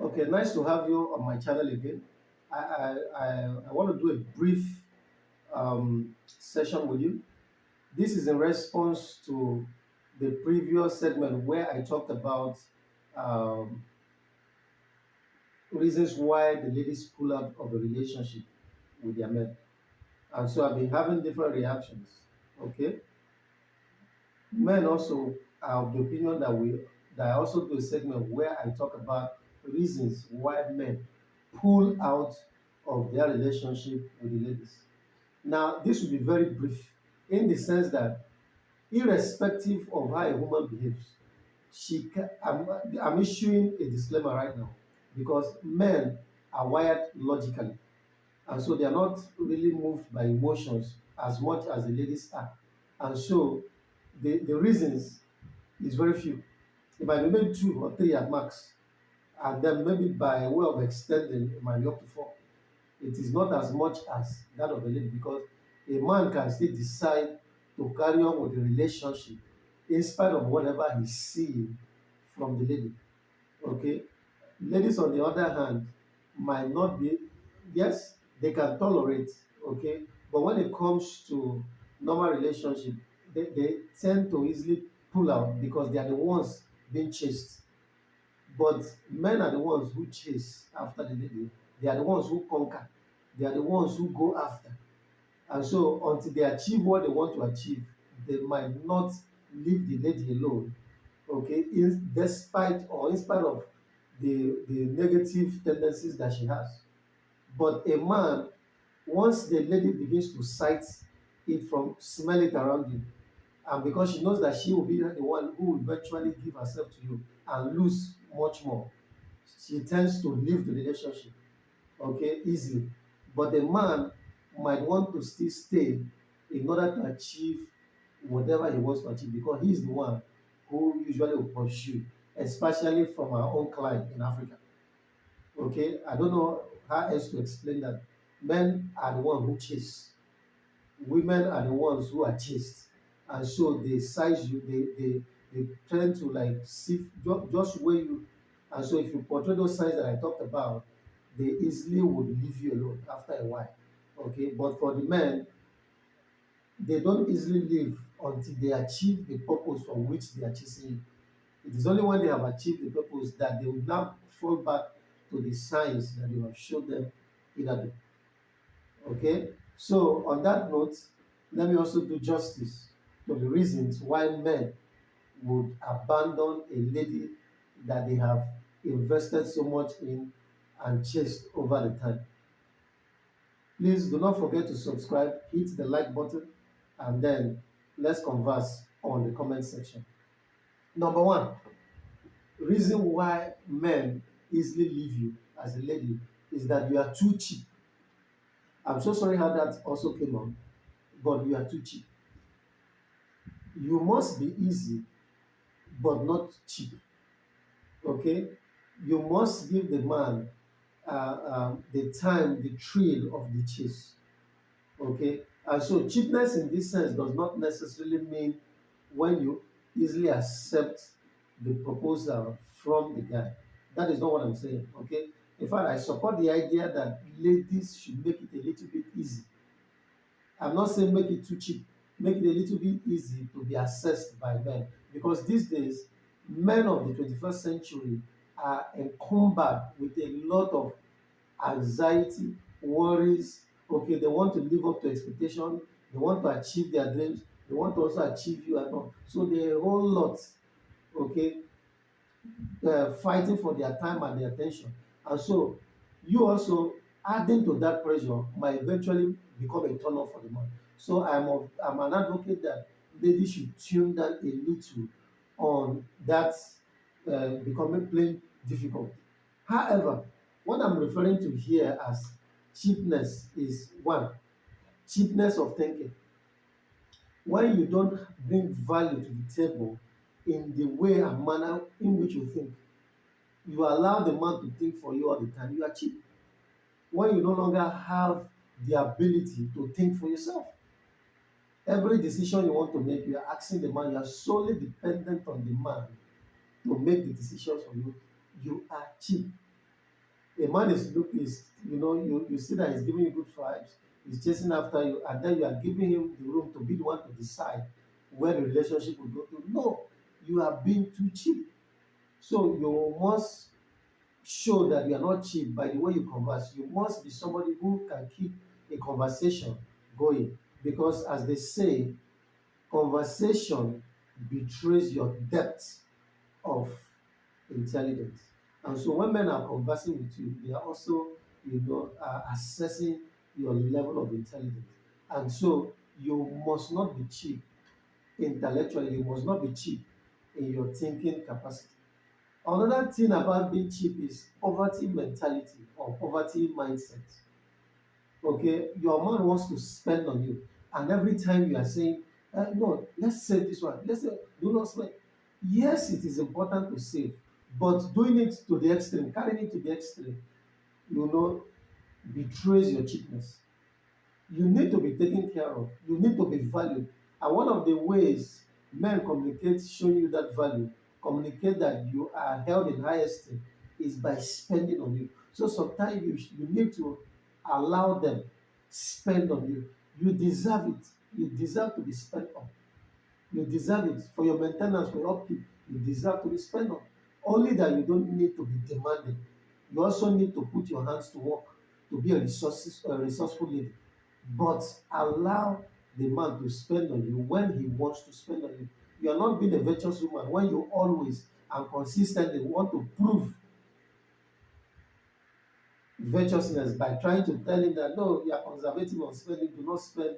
Okay, nice to have you on my channel again. I want to do a brief session with you. This is in response to the previous segment where I talked about um, reasons why the ladies pull out of a relationship with their men. And so I've been having different reactions. Okay, men also are of the opinion that I also do a segment where I talk about reasons why men pull out of their relationship with the ladies. Now, this will be very brief in the sense that irrespective of how a woman behaves, I'm issuing a disclaimer right now because men are wired logically, and so they are not really moved by emotions as much as the ladies are. And so the reasons is very few. It might be maybe two or three at max, and then maybe by way of extending, it might be up to four. It is not as much as that of a lady because a man can still decide to carry on with the relationship in spite of whatever he's seeing from the lady. Okay, ladies on the other hand might not be, yes, they can tolerate, okay, but when it comes to normal relationship, they tend to easily pull out because they are the ones being chased. But men are the ones who chase after the lady. They are the ones who conquer. They are the ones who go after. And so until they achieve what they want to achieve, they might not leave the lady alone. Okay, despite or in spite of the negative tendencies that she has. But a man, once the lady begins to sight it from smell it around him, and because she knows that she will be the one who will eventually give herself to you and lose much more, she tends to leave the relationship, okay, easily. But the man might want to still stay in order to achieve whatever he wants to achieve because he is the one who usually will pursue, especially from our own client in Africa. Okay, I don't know how else to explain that. Men are the ones who chase, women are the ones who are chased, and so they size you, they tend to like sift just weigh you, and so if you portray those signs that I talked about, they easily would leave you alone after a while. Okay, but for the men, they don't easily leave until they achieve the purpose for which they are chasing you. It is only when they have achieved the purpose that they will now fall back to the signs that you have showed them in other. Okay, so on that note, let me also do justice to the reasons why men would abandon a lady that they have invested so much in and chased over the time. Please do not forget to subscribe, hit the like button, and then let's converse on the comment section. Number one, reason why men easily leave you as a lady is that you are too cheap. I'm so sorry how that also came on, but you are too cheap. You must be easy, but not cheap. Okay, you must give the man the time, the thrill of the chase. Okay, and so cheapness in this sense does not necessarily mean when you easily accept the proposal from the guy. That is not what I'm saying. Okay, in fact, I support the idea that ladies should make it a little bit easy. I'm not saying make it too cheap, make it a little bit easy to be accessed by men because these days, men of the 21st century are encumbered with a lot of anxiety, worries. Okay, they want to live up to expectation, they want to achieve their dreams, they want to also achieve you and all. So there are a whole lot, okay, fighting for their time and their attention. And so you also adding to that pressure might eventually become a turn off for the man. So I'm an advocate that ladies should tune down a little on that becoming plain difficult. However, what I'm referring to here as cheapness is one, cheapness of thinking. When you don't bring value to the table in the way and manner in which you think, you allow the man to think for you all the time, you are cheap. When you no longer have the ability to think for yourself, every decision you want to make, you are asking the man, you are solely dependent on the man to make the decisions for you, you are cheap. A man is looking, is you see that he's giving you good vibes, he's chasing after you, and then you are giving him the room to be the one to decide where the relationship will go to. No, you are being too cheap. So you must show that you are not cheap by the way you converse. You must be somebody who can keep a conversation going. Because as they say, conversation betrays your depth of intelligence. And so when men are conversing with you, they are also, assessing your level of intelligence. And so you must not be cheap intellectually, you must not be cheap in your thinking capacity. Another thing about being cheap is poverty mentality or poverty mindset. Okay, your man wants to spend on you, and every time you are saying, "No, let's save this one. Let's say, do not spend." Yes, it is important to save, but doing it to the extreme, carrying it to the extreme, you know, betrays your cheapness. You need to be taken care of. You need to be valued. And one of the ways men communicate showing you that value, communicate that you are held in high esteem, is by spending on you. So sometimes you need to allow them spend on you. You deserve it. You deserve to be spent on. You deserve it for your maintenance, for your upkeep. You deserve to be spent on. Only that you don't need to be demanding. You also need to put your hands to work to be a resourceful lady. But allow the man to spend on you when he wants to spend on you. You are not being a virtuous woman when you always and consistently want to prove virtuousness by trying to tell him that no, you are conservative on spending, do not spend.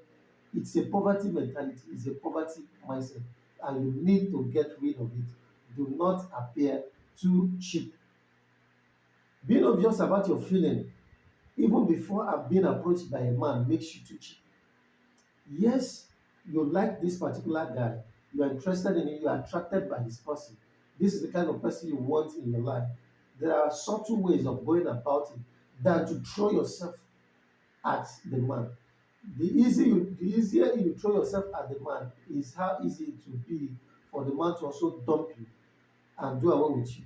It's a poverty mentality, it's a poverty mindset, and you need to get rid of it. Do not appear too cheap. Being obvious about your feeling, even before being approached by a man, makes you too cheap. Yes, you like this particular guy, you are interested in him, you are attracted by his person. This is the kind of person you want in your life. There are subtle ways of going about it than to throw yourself at the man. The easier you throw yourself at the man is how easy it will be for the man to also dump you and do away with you.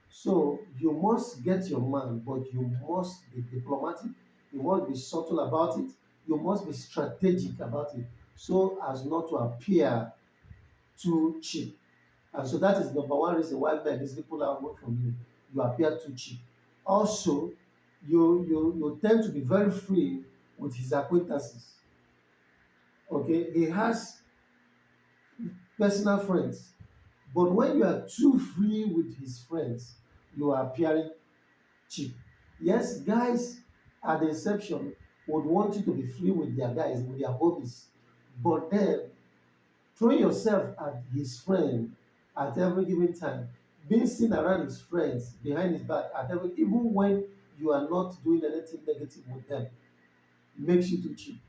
So you must get your man, but you must be diplomatic, you must be subtle about it, you must be strategic about it so as not to appear too cheap. And so that is number one reason why men easily pull away from you. You appear too cheap. Also, you tend to be very free with his acquaintances. Okay, he has personal friends, but when you are too free with his friends, you are appearing cheap. Yes, guys at the inception would want you to be free with their guys, with their hobbies, but then throwing yourself at his friend at every given time, being seen around his friends behind his back at every, even when you are not doing anything negative with them, makes you too cheap.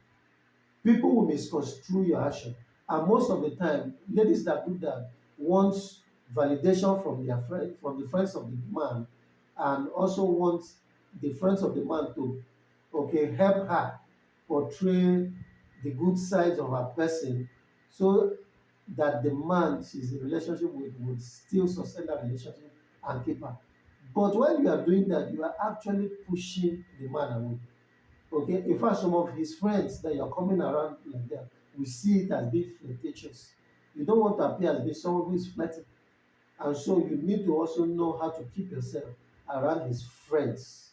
People will misconstrue your action, and most of the time, ladies that do that want validation from their friend, from the friends of the man, and also want the friends of the man to, okay, help her portray the good sides of her person, so that the man she's in relationship with would still sustain that relationship and keep her. But when you are doing that, you are actually pushing the man away. Okay, in fact, some of his friends that you're coming around like that, we see it as being flirtatious. You don't want to appear as being someone who is flirting. And so you need to also know how to keep yourself around his friends.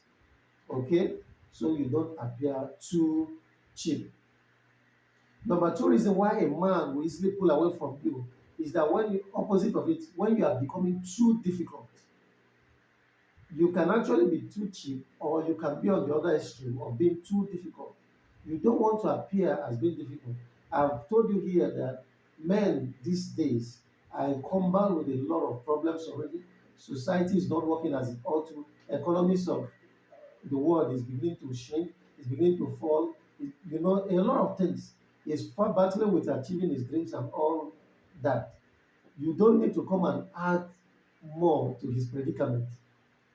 Okay, so you don't appear too cheap. Number two reason why a man will easily pull away from you is that when you opposite of it, when you are becoming too difficult, you can actually be too cheap, or you can be on the other extreme of being too difficult. You don't want to appear as being difficult. I've told you here that men these days are encumbered with a lot of problems already. Society is not working as it ought to. Economies of the world is beginning to shrink, is beginning to fall. A lot of things. He's battling with achieving his dreams and all that. You don't need to come and add more to his predicament.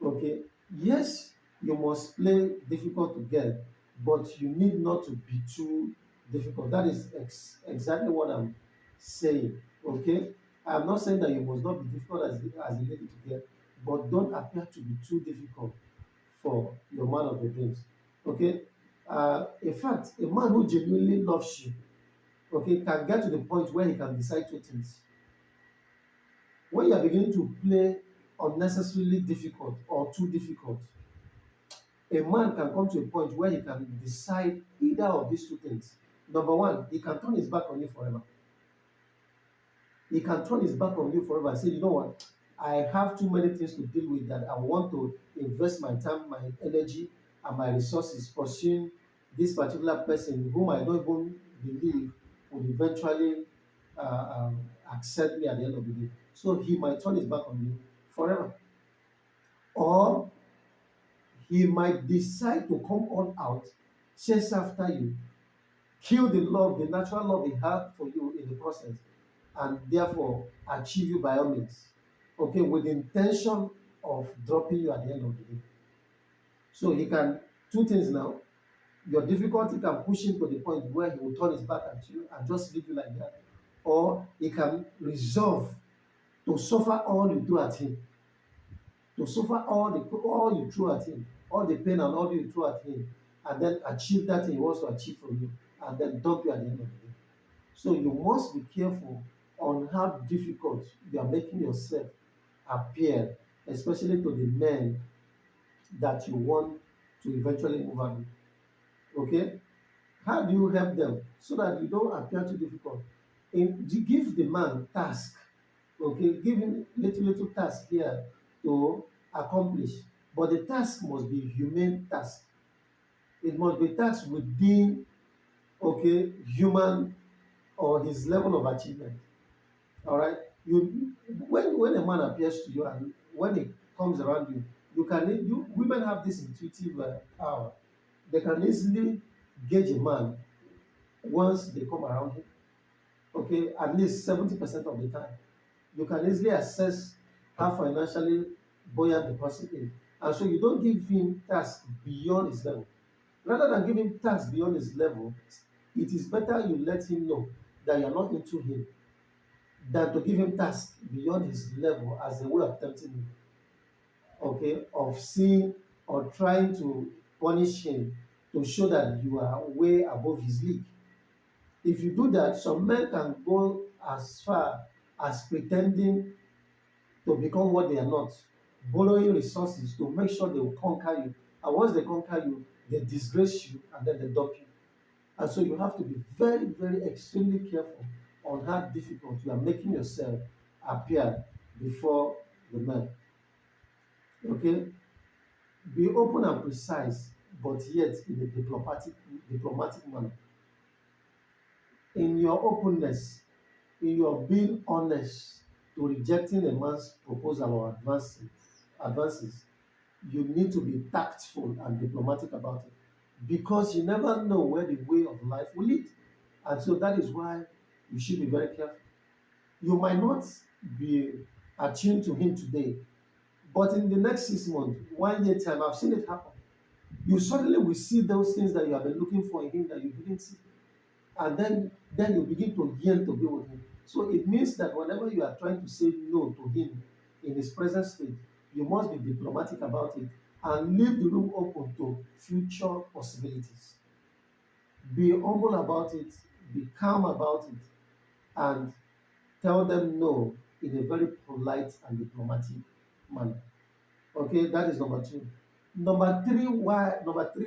Okay, yes, you must play difficult to get, but you need not to be too difficult. That is exactly what I'm saying. Okay, I'm not saying that you must not be difficult as a lady to get, but don't appear to be too difficult for your man of your dreams. Okay? In fact, a man who genuinely loves you, okay, can get to the point where he can decide two things. When you are beginning to play unnecessarily difficult or too difficult, a man can come to a point where he can decide either of these two things. Number one, he can turn his back on you forever. He can turn his back on you forever and say, you know what, I have too many things to deal with that I want to invest my time, my energy, and my resources pursuing this particular person whom I don't even believe would eventually accept me at the end of the day. So he might turn his back on you forever. Or he might decide to come on out, chase after you, kill the love, the natural love he had for you in the process, and therefore achieve you by all means. Okay, with the intention of dropping you at the end of the day. So he can two things now. Your difficulty can push him to the point where he will turn his back at you and just leave you like that. Or he can resolve to suffer all you do at him, to suffer all you throw at him, all the pain and all you throw at him, and then achieve that thing he wants to achieve from you, and then dump you at the end of the day. So you must be careful on how difficult you are making yourself appear, especially to the men that you want to eventually move on. Okay? How do you help them so that you don't appear too difficult? Give the man task. Okay, give him little task here to accomplish, but the task must be humane task. It must be task within, okay, human or his level of achievement. All right, you when a man appears to you and when he comes around you, you women have this intuitive power. They can easily gauge a man once they come around him. Okay, at least 70% of the time, you can easily assess how financially buoyant the person is, and so you don't give him tasks beyond his level. Rather than give him tasks beyond his level, it is better you let him know that you are not into him than to give him tasks beyond his level as a way of tempting him, okay, of seeing or trying to punish him to show that you are way above his league. If you do that, some men can go as far as pretending to become what they are not, borrowing resources to make sure they will conquer you. And once they conquer you, they disgrace you and then they dump you. And so you have to be very, very extremely careful on how difficult you are making yourself appear before the man. Okay? Be open and precise, but yet in a diplomatic manner. In your openness, in your being honest to rejecting a man's proposal or advances, you need to be tactful and diplomatic about it because you never know where the way of life will lead. And so that is why you should be very careful. You might not be attuned to him today, but in the next 6 months, 1 year time, I've seen it happen. You suddenly will see those things that you have been looking for in him that you didn't see. And then you begin to yearn to be with him. So it means that whenever you are trying to say no to him in his present state, you must be diplomatic about it and leave the room open to future possibilities. Be humble about it, be calm about it, and tell them no in a very polite and diplomatic manner. Okay, that is number two. Number three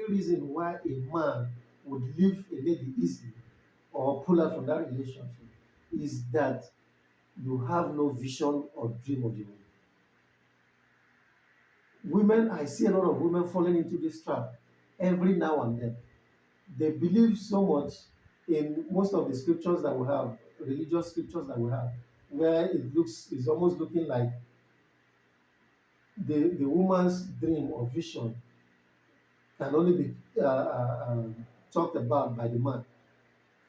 reason why a man would leave a lady easily or pull out from that relationship is that you have no vision or dream of your own. Women, I see a lot of women falling into this trap every now and then. They believe so much in most of the scriptures that we have, religious scriptures that we have, where it's almost looking like the woman's dream or vision can only be talked about by the man.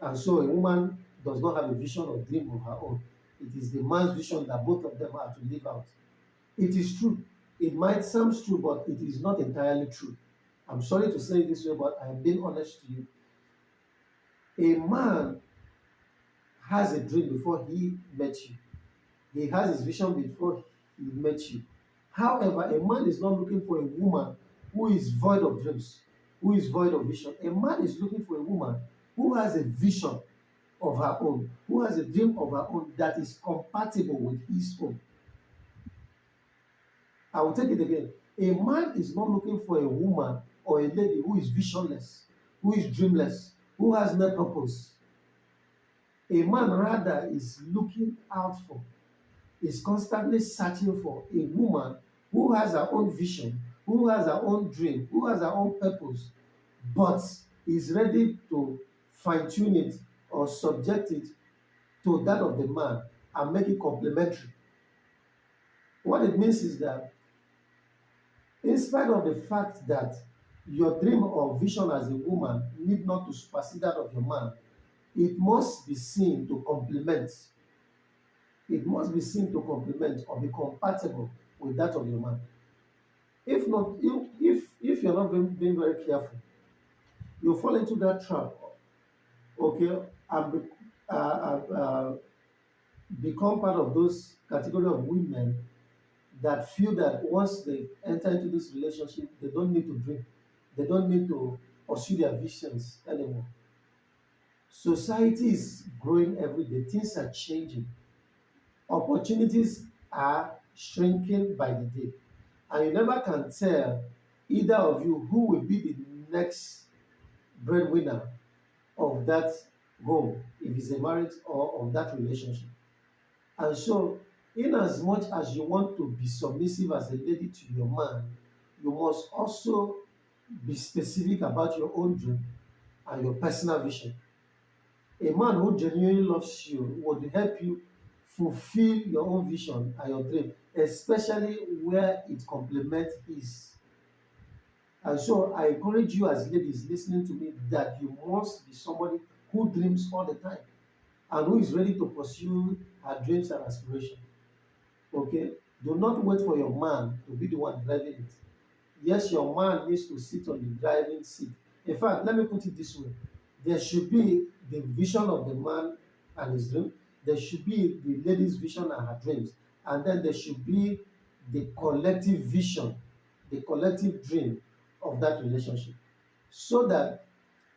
And so a woman does not have a vision or dream of her own. It is the man's vision that both of them are to live out. It is true. It might sound true, but it is not entirely true. I'm sorry to say it this way, but I am being honest to you. A man has a dream before he met you. He has his vision before he met you. However, a man is not looking for a woman who is void of dreams, who is void of vision. A man is looking for a woman who has a vision of her own, who has a dream of her own that is compatible with his own. I will take it again. A man is not looking for a woman or a lady who is visionless, who is dreamless, who has no purpose. A man rather is looking out for, is constantly searching for a woman who has her own vision, who has her own dream, who has her own purpose, but is ready to fine tune it or subject it to that of the man and make it complementary. What it means is that, in spite of the fact that your dream or vision as a woman need not to supersede that of your man, it must be seen to complement. It must be seen to complement or be compatible with that of your man. If not, if you're not being very careful, you fall into that trap, okay, and become part of those category of women that feel that once they enter into this relationship, they don't need to dream, they don't need to pursue their visions anymore. Society is growing every day, things are changing, opportunities are shrinking by the day, and you never can tell either of you who will be the next breadwinner of that home, if it's a marriage or of that relationship. And so, in as much as you want to be submissive as a lady to your man, you must also be specific about your own dream and your personal vision. A man who genuinely loves you would help you fulfill your own vision and your dream, especially where it complements his. And so I encourage you as ladies listening to me that you must be somebody who dreams all the time and who is ready to pursue her dreams and aspirations. Okay? Do not wait for your man to be the one driving it. Yes, your man needs to sit on the driving seat. In fact, let me put it this way. There should be the vision of the man and his dream. There should be the lady's vision and her dreams. And then there should be the collective vision, the collective dream of that relationship. So that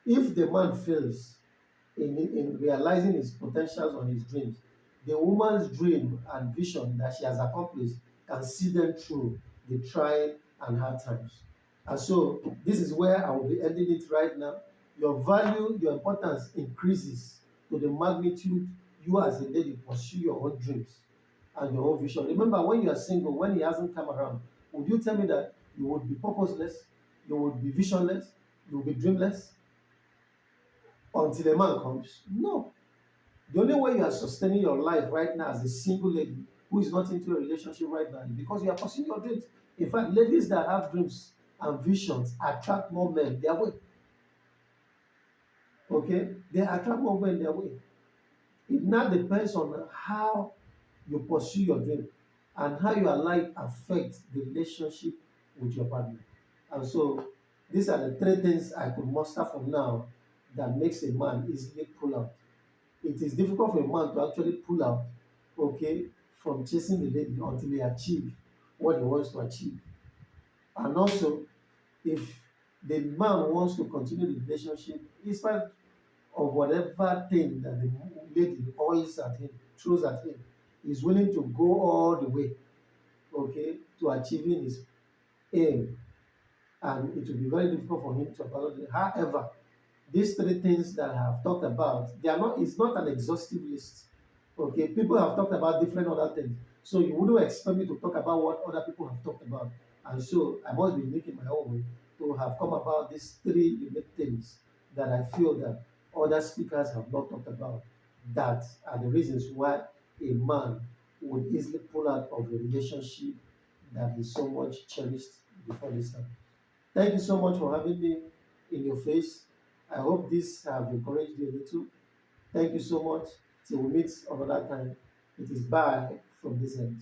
if the man fails in realizing his potentials or his dreams, the woman's dream and vision that she has accomplished can see them through the trying and hard times. And so this is where I will be ending it right now. Your value, your importance increases to the magnitude you as a lady pursue your own dreams and your own vision. Remember, when you are single, when he hasn't come around, would you tell me that you would be purposeless, you would be visionless, you would be dreamless until a man comes? No. The only way you are sustaining your life right now as a single lady who is not into a relationship right now is because you are pursuing your dreams. In fact, ladies that have dreams and visions attract more men their way. Okay? They attract more men their way. It now depends on how you pursue your dream and how your life affects the relationship with your partner. And so these are the three things I could muster for now that makes a man easily pull out. It is difficult for a man to actually pull out, okay, from chasing the lady until he achieve what he wants to achieve. And also, if the man wants to continue the relationship, in spite of whatever thing that the lady hurls at him, throws at him, he's willing to go all the way, okay, to achieving his aim. And it will be very difficult for him to abandon it. However, these three things that I have talked about, they are not, it's not an exhaustive list. Okay, people have talked about different other things. So you wouldn't expect me to talk about what other people have talked about. And so I must be unique in my own way to have come about these three unique things that I feel that other speakers have not talked about. That are the reasons why a man would easily pull out of a relationship that he so much cherished before this time. Thank you so much for having me in your face. I hope this have encouraged you a little. Thank you so much. Till we meet another time. It is bye from this end.